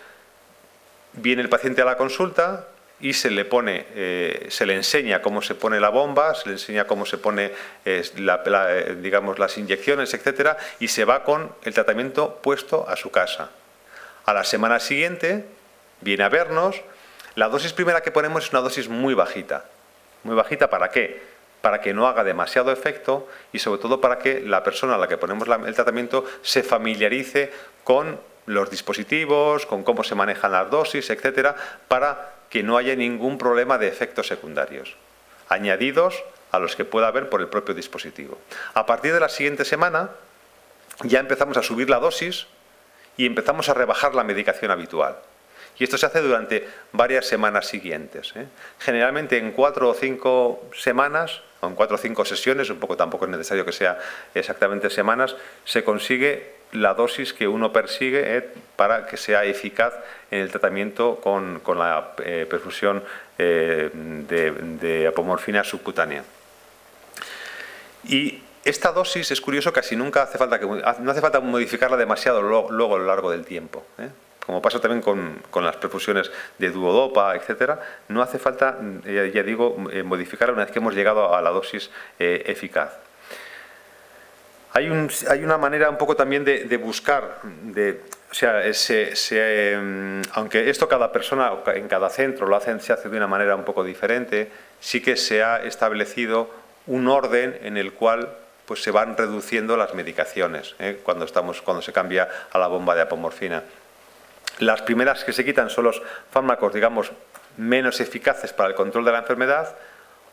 viene el paciente a la consulta y se le enseña cómo se pone la bomba, se le enseña cómo se pone digamos, las inyecciones, etcétera, y se va con el tratamiento puesto a su casa. A la semana siguiente viene a vernos. La dosis primera que ponemos es una dosis muy bajita. ¿Muy bajita para qué? Para que no haga demasiado efecto y sobre todo para que la persona a la que ponemos el tratamiento se familiarice con los dispositivos, con cómo se manejan las dosis, etcétera, para que no haya ningún problema de efectos secundarios, añadidos a los que pueda haber por el propio dispositivo. A partir de la siguiente semana ya empezamos a subir la dosis y empezamos a rebajar la medicación habitual. Y esto se hace durante varias semanas siguientes. Generalmente en 4 o 5 semanas, o en 4 o 5 sesiones, tampoco es necesario que sea exactamente semanas, se consigue la dosis que uno persigue para que sea eficaz en el tratamiento con la perfusión de apomorfina subcutánea. Y esta dosis, es curioso, casi nunca no hace falta modificarla demasiado luego a lo largo del tiempo. Como pasa también con las perfusiones de duodopa, etcétera, no hace falta, ya digo, modificarla una vez que hemos llegado a la dosis eficaz. Hay una manera un poco también de buscar, aunque esto cada persona en cada centro se hace de una manera un poco diferente, sí que se ha establecido un orden en el cual pues se van reduciendo las medicaciones cuando se cambia a la bomba de apomorfina. Las primeras que se quitan son los fármacos, digamos, menos eficaces para el control de la enfermedad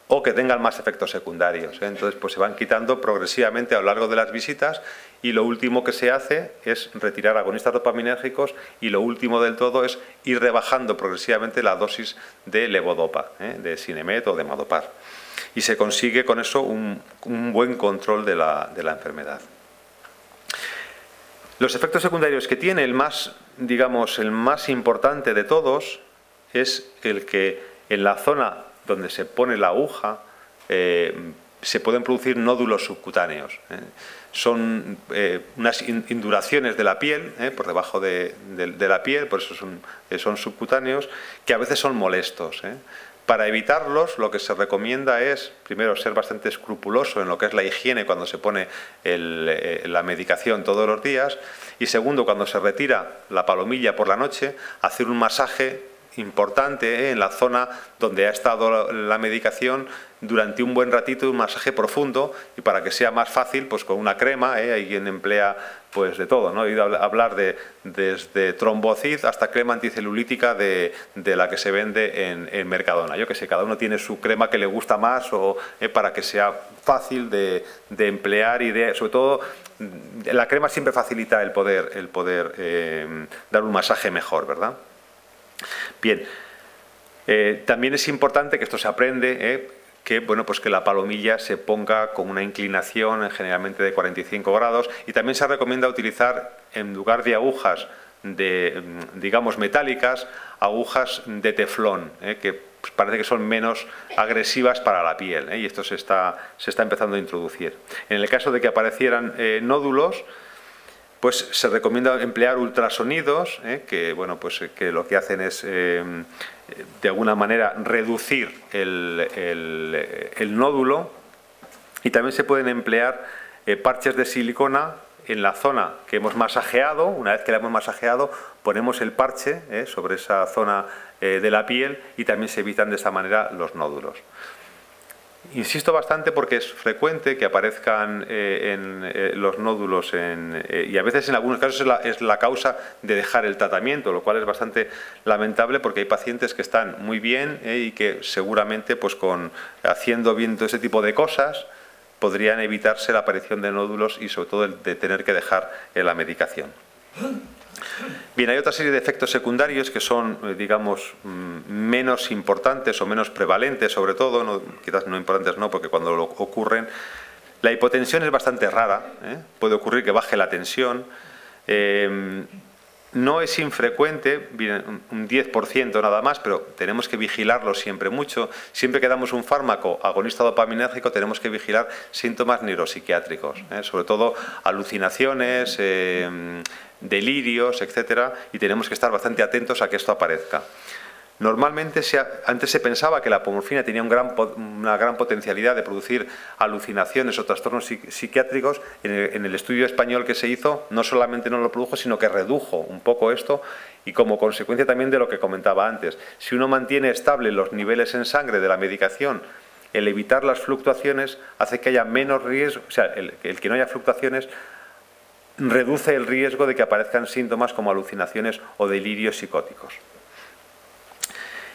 o que tengan más efectos secundarios. Entonces, pues se van quitando progresivamente a lo largo de las visitas y lo último que se hace es retirar agonistas dopaminérgicos y lo último del todo es ir rebajando progresivamente la dosis de levodopa, de Sinemet o de Madopar. Y se consigue con eso un buen control de la enfermedad. Los efectos secundarios que tiene, el más importante de todos, es el que en la zona donde se pone la aguja se pueden producir nódulos subcutáneos. Son unas induraciones de la piel, por debajo de la piel, por eso son subcutáneos, que a veces son molestos. Para evitarlos, lo que se recomienda es, primero, ser bastante escrupuloso en lo que es la higiene cuando se pone la medicación todos los días, y segundo, cuando se retira la palomilla por la noche, hacer un masaje importante en la zona donde ha estado la medicación durante un buen ratito, un masaje profundo, y para que sea más fácil, pues con una crema, hay quien emplea pues de todo, ¿no? He oído hablar desde Trombocid hasta crema anticelulítica de la que se vende en Mercadona. Yo que sé, cada uno tiene su crema que le gusta más o para que sea fácil de emplear y sobre todo la crema siempre facilita el poder dar un masaje mejor, ¿verdad? Bien, también es importante que esto se aprende, que, bueno, pues que la palomilla se ponga con una inclinación generalmente de 45 grados y también se recomienda utilizar en lugar de agujas digamos metálicas, agujas de teflón, que pues parece que son menos agresivas para la piel, y esto se está empezando a introducir. En el caso de que aparecieran nódulos, pues se recomienda emplear ultrasonidos, que, bueno, pues que lo que hacen es de alguna manera reducir el nódulo, y también se pueden emplear parches de silicona en la zona que hemos masajeado. Una vez que la hemos masajeado, ponemos el parche sobre esa zona de la piel y también se evitan de esa manera los nódulos. Insisto bastante porque es frecuente que aparezcan los nódulos y a veces en algunos casos es la causa de dejar el tratamiento, lo cual es bastante lamentable porque hay pacientes que están muy bien y que seguramente pues haciendo bien todo ese tipo de cosas podrían evitarse la aparición de nódulos y sobre todo el de tener que dejar la medicación. Bien, hay otra serie de efectos secundarios que son, digamos, menos importantes o menos prevalentes, sobre todo, quizás no importantes no, porque cuando ocurren, la hipotensión es bastante rara, puede ocurrir que baje la tensión, no es infrecuente, un 10% nada más, pero tenemos que vigilarlo siempre mucho. Siempre que damos un fármaco agonista dopaminérgico tenemos que vigilar síntomas neuropsiquiátricos, sobre todo alucinaciones, delirios, etcétera, y tenemos que estar bastante atentos a que esto aparezca. Normalmente antes se pensaba que la apomorfina tenía una gran potencialidad de producir alucinaciones o trastornos psiquiátricos. En el estudio español que se hizo no solamente no lo produjo, sino que redujo un poco esto, y como consecuencia también de lo que comentaba antes. Si uno mantiene estable los niveles en sangre de la medicación, el evitar las fluctuaciones hace que haya menos riesgo, o sea, el que no haya fluctuaciones reduce el riesgo de que aparezcan síntomas como alucinaciones o delirios psicóticos.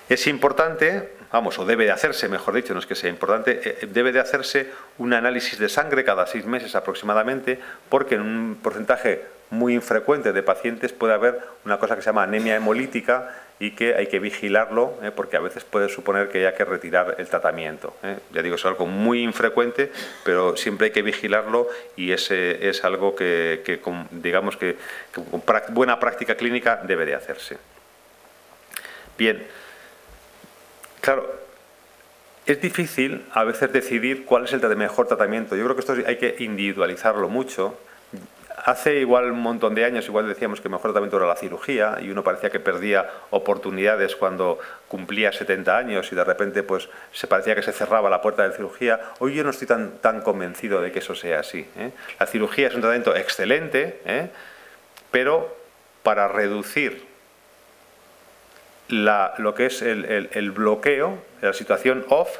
Es importante, vamos, o debe de hacerse, mejor dicho, no es que sea importante, debe de hacerse un análisis de sangre cada 6 meses aproximadamente, porque en un porcentaje muy infrecuente de pacientes puede haber una cosa que se llama anemia hemolítica y que hay que vigilarlo, porque a veces puede suponer que haya que retirar el tratamiento. Ya digo, es algo muy infrecuente, pero siempre hay que vigilarlo y ese es algo que digamos que con buena práctica clínica debe de hacerse. Bien. Claro, es difícil a veces decidir cuál es el mejor tratamiento. Yo creo que esto hay que individualizarlo mucho. Hace igual un montón de años, igual decíamos que el mejor tratamiento era la cirugía y uno parecía que perdía oportunidades cuando cumplía 70 años y de repente pues se parecía que se cerraba la puerta de la cirugía. Hoy yo no estoy tan convencido de que eso sea así. La cirugía es un tratamiento excelente, pero para reducir lo que es el bloqueo, la situación off,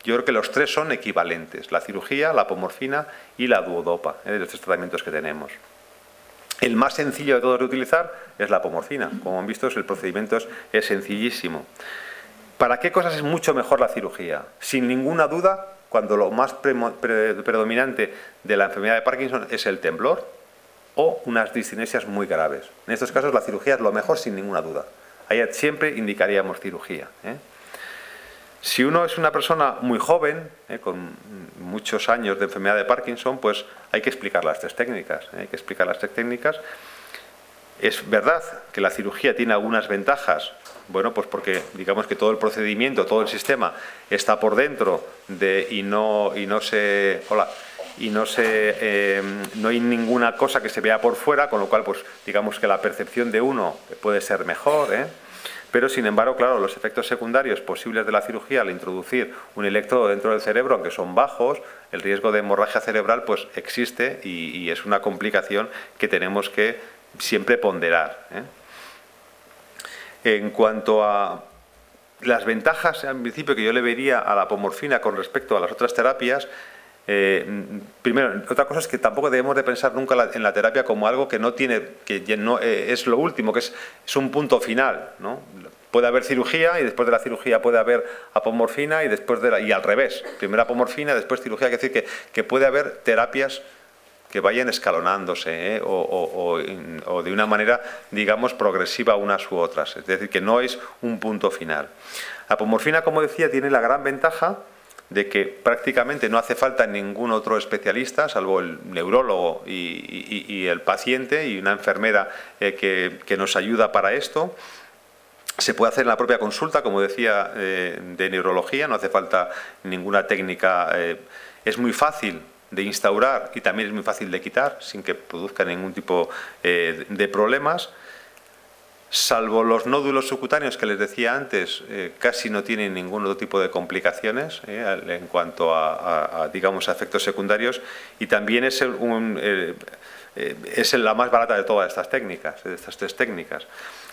yo creo que los tres son equivalentes: la cirugía, la apomorfina y la duodopa, de los 3 tratamientos que tenemos. El más sencillo de todos de utilizar es la apomorfina. Como han visto, el procedimiento es sencillísimo. ¿Para qué cosas es mucho mejor la cirugía? Sin ninguna duda, cuando lo más predominante de la enfermedad de Parkinson es el temblor o unas discinesias muy graves. En estos casos la cirugía es lo mejor sin ninguna duda. Ahí siempre indicaríamos cirugía. Si uno es una persona muy joven, con muchos años de enfermedad de Parkinson, pues hay que explicar las 3 técnicas. Hay que explicar las 3 técnicas. Es verdad que la cirugía tiene algunas ventajas, bueno, pues porque digamos que todo el procedimiento, todo el sistema está por dentro y no hay ninguna cosa que se vea por fuera, con lo cual pues digamos que la percepción de uno puede ser mejor, pero sin embargo, claro, los efectos secundarios posibles de la cirugía al introducir un electrodo dentro del cerebro, aunque son bajos, el riesgo de hemorragia cerebral pues existe y es una complicación que tenemos que siempre ponderar. En cuanto a las ventajas, en principio, que yo le vería a la apomorfina con respecto a las otras terapias, Primero, otra cosa es que tampoco debemos de pensar nunca en la terapia como algo que no tiene, que no es lo último, que es un punto final, ¿no? Puede haber cirugía y después de la cirugía puede haber apomorfina y después y al revés, primero apomorfina, después cirugía. Quiere decir que puede haber terapias que vayan escalonándose, o de una manera, digamos, progresiva unas u otras. Es decir, que no es un punto final. La apomorfina, como decía, tiene la gran ventaja de que prácticamente no hace falta ningún otro especialista, salvo el neurólogo y el paciente y una enfermera que nos ayuda para esto. Se puede hacer en la propia consulta, como decía, de neurología, no hace falta ninguna técnica. Es muy fácil de instaurar y también es muy fácil de quitar sin que produzca ningún tipo de problemas. Salvo los nódulos subcutáneos que les decía antes, casi no tienen ningún otro tipo de complicaciones en cuanto a digamos, a efectos secundarios, y también es la más barata de todas estas técnicas, de estas tres técnicas.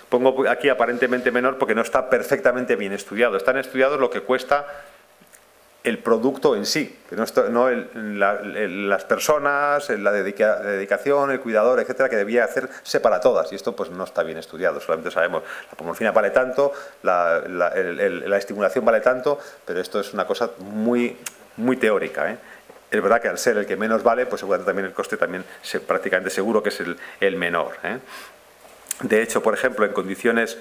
Pongo aquí aparentemente menor porque no está perfectamente bien estudiado. Están estudiados lo que cuesta el producto en sí, no las personas, la dedicación, el cuidador, etcétera, que debía hacerse para todas, y esto pues no está bien estudiado. Solamente sabemos la apomorfina vale tanto, la estimulación vale tanto, pero esto es una cosa muy teórica, ¿eh? Es verdad que al ser el que menos vale, pues seguramente también el coste también prácticamente seguro que es el menor, ¿eh? De hecho, por ejemplo, en condiciones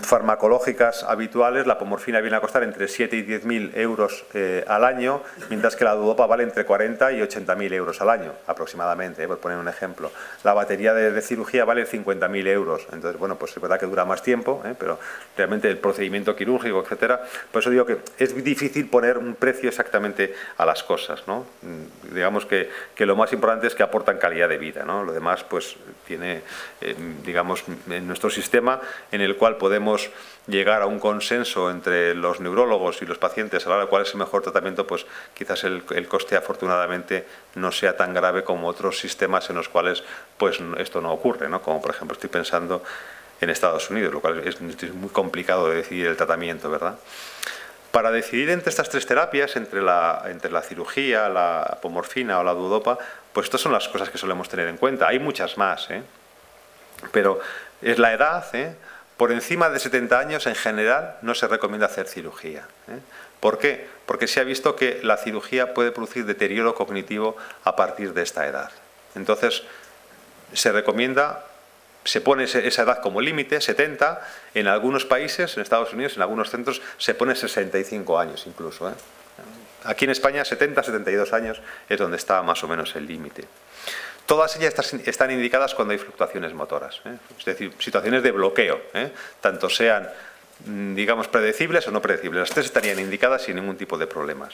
farmacológicas habituales, la apomorfina viene a costar entre 7 y 10.000 euros al año, mientras que la duodopa vale entre 40 y 80.000 euros al año, aproximadamente, por poner un ejemplo. La batería de cirugía vale 50.000 euros, entonces, bueno, pues es verdad que dura más tiempo, pero realmente el procedimiento quirúrgico, etcétera, por eso digo que es difícil poner un precio exactamente a las cosas, ¿no? Digamos que lo más importante es que aportan calidad de vida, ¿no? Lo demás, pues, tiene, digamos, en nuestro sistema, en el cual podemos llegar a un consenso entre los neurólogos y los pacientes a la hora de cuál es el mejor tratamiento, pues quizás el coste afortunadamente no sea tan grave como otros sistemas en los cuales pues esto no ocurre, ¿no? Como por ejemplo estoy pensando en Estados Unidos, lo cual es muy complicado de decidir el tratamiento, ¿verdad? Para decidir entre estas tres terapias, entre la cirugía, la apomorfina o la duodopa, pues estas son las cosas que solemos tener en cuenta. Hay muchas más, pero es la edad, Por encima de 70 años, en general, no se recomienda hacer cirugía. ¿Por qué? Porque se ha visto que la cirugía puede producir deterioro cognitivo a partir de esta edad. Entonces, se recomienda, se pone esa edad como límite, 70. En algunos países, en Estados Unidos, en algunos centros, se pone 65 años incluso. Aquí en España, 70, 72 años es donde está más o menos el límite. Todas ellas están indicadas cuando hay fluctuaciones motoras, es decir, situaciones de bloqueo, tanto sean, digamos, predecibles o no predecibles. Las tres estarían indicadas sin ningún tipo de problemas.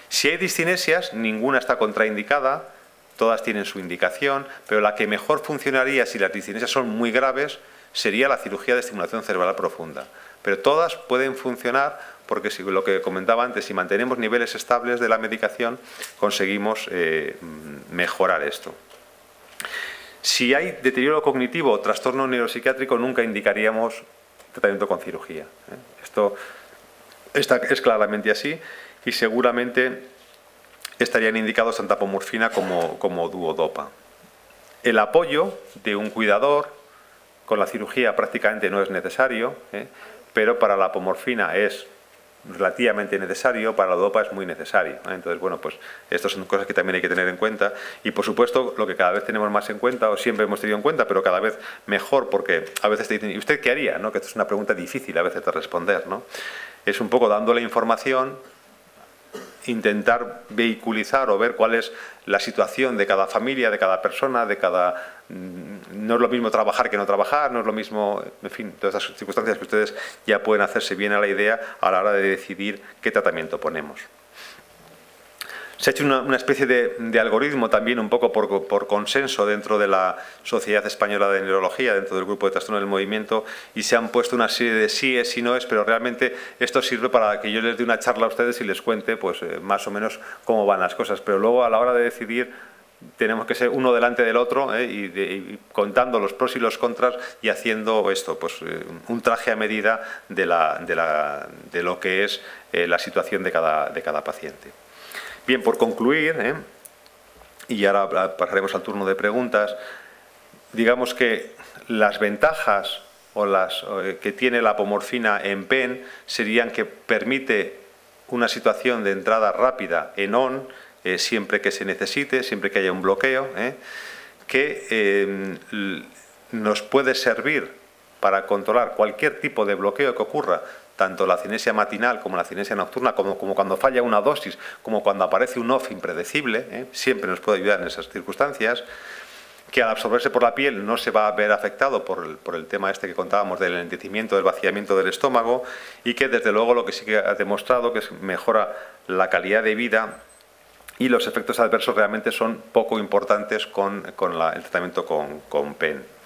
Si hay discinesias, ninguna está contraindicada, todas tienen su indicación, pero la que mejor funcionaría si las discinesias son muy graves sería la cirugía de estimulación cerebral profunda. Pero todas pueden funcionar porque, lo que comentaba antes, si mantenemos niveles estables de la medicación, conseguimos mejorar esto. Si hay deterioro cognitivo o trastorno neuropsiquiátrico, nunca indicaríamos tratamiento con cirugía. Esto es claramente así, y seguramente estarían indicados tanto apomorfina como duodopa. El apoyo de un cuidador con la cirugía prácticamente no es necesario, pero para la apomorfina es relativamente necesario, para la duodopa es muy necesario, Entonces, bueno, pues estas son cosas que también hay que tener en cuenta, y por supuesto lo que cada vez tenemos más en cuenta, o siempre hemos tenido en cuenta, pero cada vez mejor, porque a veces te dicen, ¿y usted qué haría? ¿No? Que esto es una pregunta difícil a veces de responder, ¿no? Es un poco dándole información, intentar vehiculizar o ver cuál es la situación de cada familia, de cada persona, no es lo mismo trabajar que no trabajar, no es lo mismo, en fin, todas esas circunstancias que ustedes ya pueden hacerse bien a la idea a la hora de decidir qué tratamiento ponemos. Se ha hecho una especie de algoritmo también un poco por consenso dentro de la Sociedad Española de Neurología, dentro del grupo de trastorno del movimiento, y se han puesto una serie de síes y noes, pero realmente esto sirve para que yo les dé una charla a ustedes y les cuente pues más o menos cómo van las cosas, pero luego a la hora de decidir tenemos que ser uno delante del otro y contando los pros y los contras y haciendo esto, pues un traje a medida de lo que es la situación de cada paciente. Bien, por concluir, y ahora pasaremos al turno de preguntas, digamos que las ventajas que tiene la apomorfina en PEN serían que permite una situación de entrada rápida en ON, siempre que se necesite, siempre que haya un bloqueo, que nos puede servir para controlar cualquier tipo de bloqueo que ocurra, tanto la cinesia matinal como la cinesia nocturna, como cuando falla una dosis, como cuando aparece un off impredecible, siempre nos puede ayudar en esas circunstancias, que al absorberse por la piel no se va a ver afectado por el tema este que contábamos del enlentecimiento, del vaciamiento del estómago, y que desde luego lo que sí que ha demostrado que mejora la calidad de vida y los efectos adversos realmente son poco importantes con el tratamiento con PEN.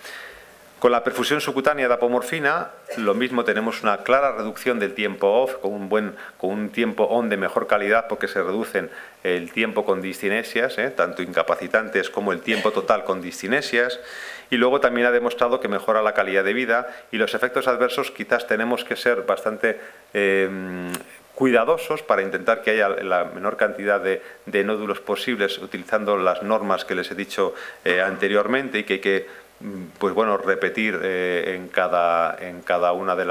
Con la perfusión subcutánea de apomorfina, lo mismo, tenemos una clara reducción del tiempo off, con un tiempo on de mejor calidad, porque se reducen el tiempo con discinesias, tanto incapacitantes como el tiempo total con discinesias, y luego también ha demostrado que mejora la calidad de vida, y los efectos adversos quizás tenemos que ser bastante cuidadosos para intentar que haya la menor cantidad de nódulos posibles, utilizando las normas que les he dicho anteriormente, y que hay que pues bueno, repetir en cada una de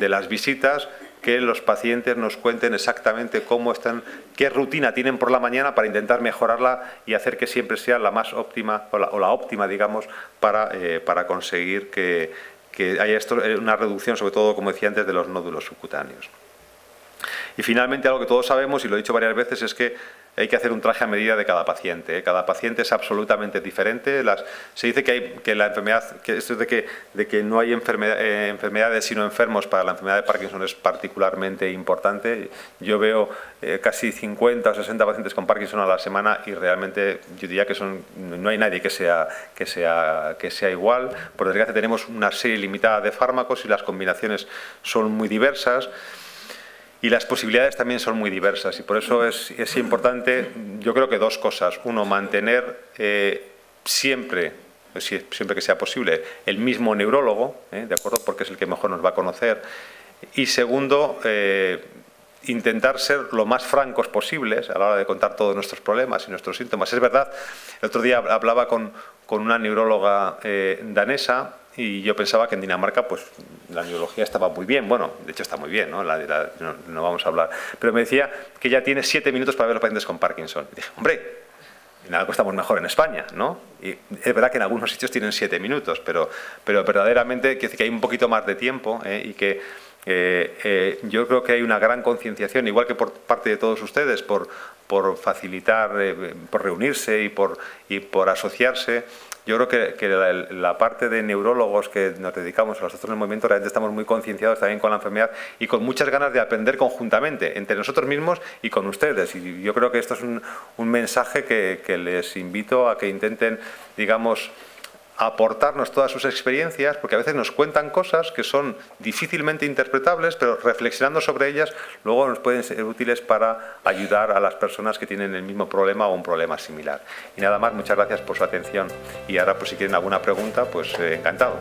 las visitas, que los pacientes nos cuenten exactamente cómo están, qué rutina tienen por la mañana para intentar mejorarla y hacer que siempre sea la más óptima o la óptima, digamos, para conseguir que haya una reducción, sobre todo, como decía antes, de los nódulos subcutáneos. Y finalmente, algo que todos sabemos, y lo he dicho varias veces, es que hay que hacer un traje a medida de cada paciente. Cada paciente es absolutamente diferente. Se dice que la enfermedad, que esto de que no hay enfermedades sino enfermos, para la enfermedad de Parkinson es particularmente importante. Yo veo casi 50 o 60 pacientes con Parkinson a la semana, y realmente yo diría que no hay nadie que sea igual. Por desgracia tenemos una serie limitada de fármacos y las combinaciones son muy diversas. Y las posibilidades también son muy diversas, y por eso es importante, yo creo que dos cosas. Uno, mantener siempre que sea posible, el mismo neurólogo, ¿de acuerdo? Porque es el que mejor nos va a conocer. Y segundo, intentar ser lo más francos posibles a la hora de contar todos nuestros problemas y nuestros síntomas. Es verdad, el otro día hablaba con una neuróloga danesa, y yo pensaba que en Dinamarca pues la neurología estaba muy bien. Bueno, de hecho está muy bien, ¿no? No vamos a hablar. Pero me decía que ya tiene 7 minutos para ver los pacientes con Parkinson. Y dije, hombre, en algo estamos mejor en España, ¿no? Y es verdad que en algunos sitios tienen 7 minutos, pero verdaderamente que hay un poquito más de tiempo, y que yo creo que hay una gran concienciación, igual que por parte de todos ustedes, por facilitar, por reunirse y por asociarse. Yo creo que la parte de neurólogos que nos dedicamos a los trastornos del movimiento, realmente estamos muy concienciados también con la enfermedad y con muchas ganas de aprender conjuntamente, entre nosotros mismos y con ustedes. Y yo creo que esto es un mensaje que les invito a que intenten, digamos, aportarnos todas sus experiencias, porque a veces nos cuentan cosas que son difícilmente interpretables, pero reflexionando sobre ellas luego nos pueden ser útiles para ayudar a las personas que tienen el mismo problema o un problema similar. Y nada más, muchas gracias por su atención, y ahora pues si quieren alguna pregunta, pues encantado.